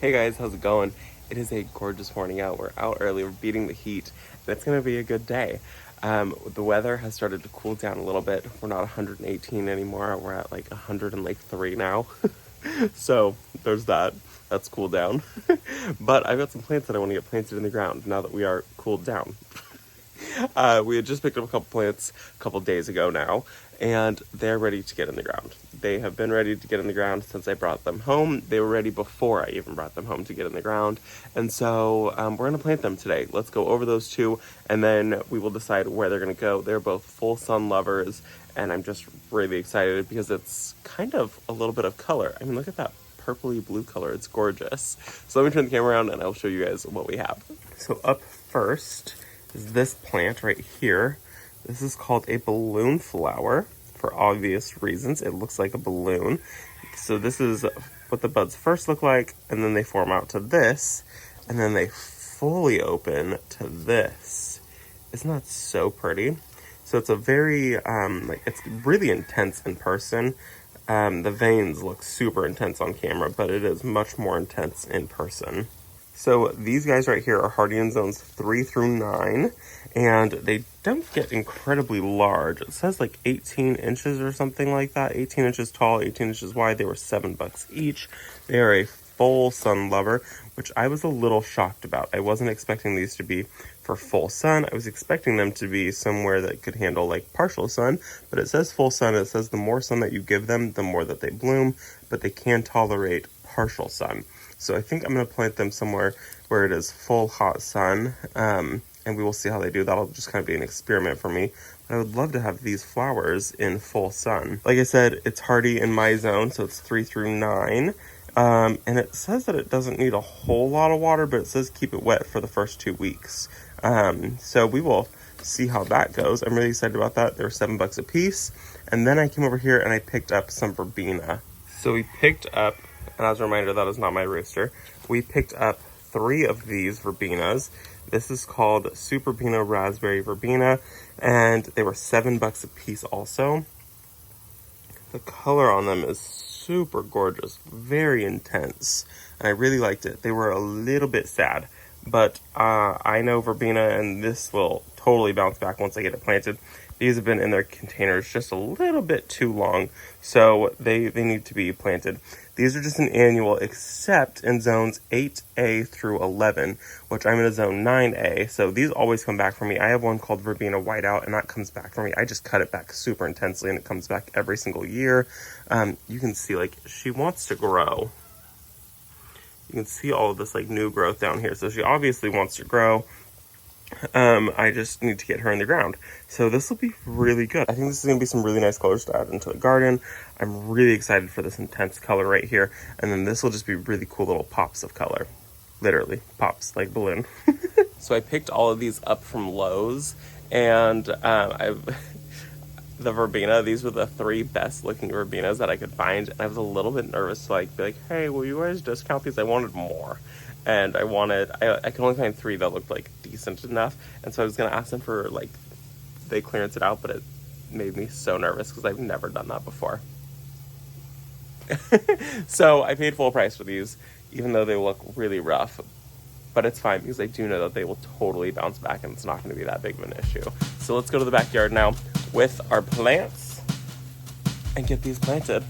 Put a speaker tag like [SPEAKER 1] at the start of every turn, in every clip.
[SPEAKER 1] Hey guys, how's it going? It is a gorgeous morning out. We're out early, we're beating the heat, and it's gonna be a good day. The weather has started to cool down a little bit. We're not 118 anymore, we're at like 103 now. So there's that. That's cooled down. But I've got some plants that I want to get planted in the ground now that we are cooled down. We had just picked up a couple plants a couple days ago now, and they're ready to get in the ground. They have been ready to get in the ground since I brought them home. They were ready before I even brought them home to get in the ground. And so we're going to plant them today. Let's go over those two, and then we will decide where they're going to go. They're both full sun lovers, and I'm just really excited because it's kind of a little bit of color. I mean, look at that purpley blue color. It's gorgeous. So let me turn the camera around and I'll show you guys what we have. So up first is this plant right here. This is called a balloon flower for obvious reasons. It looks like a balloon. So this is what the buds first look like, and then they form out to this, and then they fully open to this. Isn't that so pretty? So it's a very, it's really intense in person. The veins look super intense on camera, but it is much more intense in person. So these guys right here are hardy in zones 3 through 9, and they don't get incredibly large. It says like 18 inches or something like that. 18 inches tall, 18 inches wide. They were $7 each. They are a full sun lover, which I was a little shocked about. I wasn't expecting these to be for full sun. I was expecting them to be somewhere that could handle like partial sun, but it says full sun. It says the more sun that you give them, the more that they bloom, but they can tolerate partial sun. So I think I'm going to plant them somewhere where it is full hot sun, and we will see how they do. That'll just kind of be an experiment for me. But I would love to have these flowers in full sun. Like I said, it's hardy in my zone, so it's 3 through 9. And it says that it doesn't need a whole lot of water, but it says keep it wet for the first 2 weeks. So we will see how that goes. I'm really excited about that. They're $7 a piece. And then I came over here and I picked up some verbena. So we picked up, and as a reminder, that is not my rooster. We picked up 3 of these verbenas. This is called Super Beano Raspberry Verbena, and they were $7 a piece also. The color on them is super gorgeous, very intense, and I really liked it. They were a little bit sad, but I know verbena, and this will totally bounce back once I get it planted. These have been in their containers just a little bit too long, so they need to be planted. These are just an annual, except in zones 8A through 11, which I'm in a zone 9A, so these always come back for me. I have one called Verbena Whiteout, and that comes back for me. I just cut it back super intensely, and it comes back every single year. You can see, like, she wants to grow. You can see all of this, like, new growth down here, so she obviously wants to grow. I just need to get her in the ground. So this will be really good. I think this is going to be some really nice colors to add into the garden. I'm really excited for this intense color right here. And then this will just be really cool little pops of color. Literally, pops, like balloon. So I picked all of these up from Lowe's. And the verbena, these were the 3 best looking verbenas that I could find. And I was a little bit nervous to be like, hey, will you guys discount these? I wanted more. And I could only find 3 that looked like decent enough. And so I was going to ask them for they clearance it out, but it made me so nervous because I've never done that before. So I paid full price for these, even though they look really rough. But it's fine because I do know that they will totally bounce back and it's not going to be that big of an issue. So let's go to the backyard now with our plants and get these planted.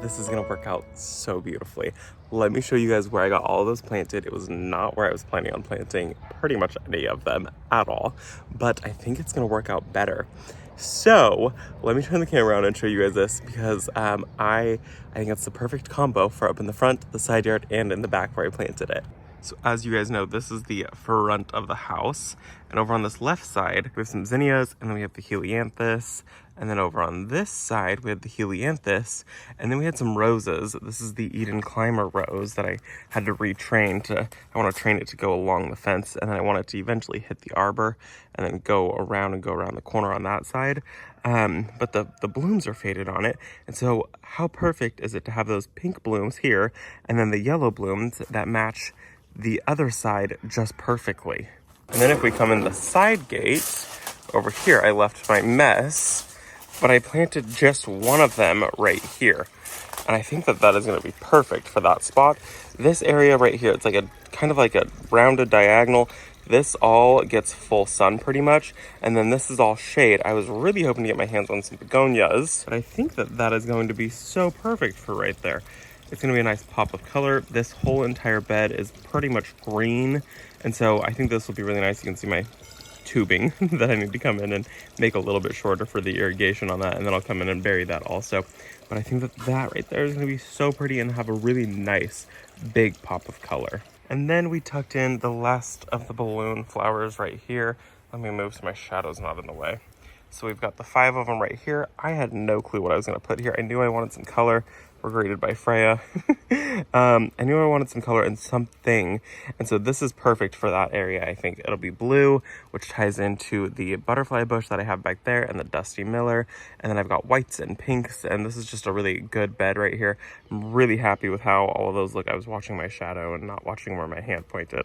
[SPEAKER 1] this is gonna work out so beautifully. Let me show you guys where I got all of those planted. It was not where I was planning on planting pretty much any of them at all, but I think it's gonna work out better. So let me turn the camera around and show you guys this, because I think it's the perfect combo for up in the front, the side yard, and in the back where I planted it. So as you guys know, this is the front of the house. And over on this left side, we have some zinnias, and then we have the helianthus. And then over on this side, we have the helianthus. And then we had some roses. This is the Eden Climber rose that I had to retrain to, I want to train it to go along the fence. And then I want it to eventually hit the arbor and then go around the corner on that side. But the blooms are faded on it. And so how perfect is it to have those pink blooms here and then the yellow blooms that match the other side just perfectly. And then if we come in the side gate, over here I left my mess, but I planted just one of them right here. And I think that that is going to be perfect for that spot. This area right here, it's like a kind of like a rounded diagonal. This all gets full sun pretty much, and then this is all shade. I was really hoping to get my hands on some begonias, but I think that that is going to be so perfect for right there. It's going to be a nice pop of color. This whole entire bed is pretty much green, and so I think this will be really nice. You can see my tubing that I need to come in and make a little bit shorter for the irrigation on that, and then I'll come in and bury that also. But I think that that right there is going to be so pretty and have a really nice big pop of color. And then we tucked in the last of the balloon flowers right here. Let me move so my shadow's not in the way. So we've got the 5 of them right here. I had no clue what I was going to put here. I knew I wanted some color. We're graded by Freya. I knew I wanted some color and something. And so this is perfect for that area. I think it'll be blue, which ties into the butterfly bush that I have back there and the Dusty Miller. And then I've got whites and pinks. And this is just a really good bed right here. I'm really happy with how all of those look. I was watching my shadow and not watching where my hand pointed.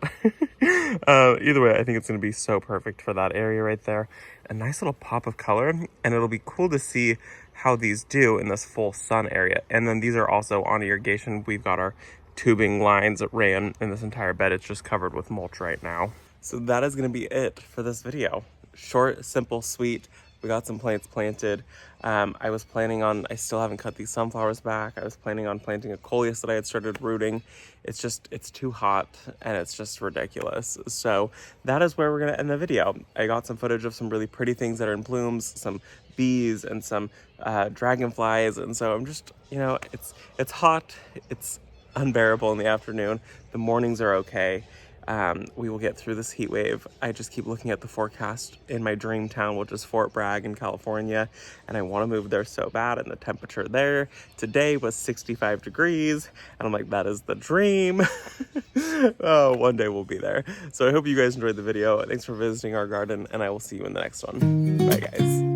[SPEAKER 1] Either way, I think it's going to be so perfect for that area right there. A nice little pop of color. And it'll be cool to see how these do in this full sun area. And then these are also on irrigation. We've got our tubing lines that ran in this entire bed. It's just covered with mulch right now. So that is going to be it for this video. Short, simple, sweet. We got some plants planted. I was planning on, I still haven't cut these sunflowers back. I was planning on planting a coleus that I had started rooting. It's too hot and it's just ridiculous. So that is where we're gonna end the video. I got some footage of some really pretty things that are in blooms, some bees and some dragonflies. And so I'm just, you know, it's hot. It's unbearable in the afternoon. The mornings are okay. We will get through this heat wave. I just keep looking at the forecast in my dream town, which is Fort Bragg in California, and I want to move there so bad. And the temperature there today was 65 degrees, and I'm like, that is the dream. Oh, one day we'll be there. So I hope you guys enjoyed the video. Thanks for visiting our garden, and I will see you in the next one. Bye, guys.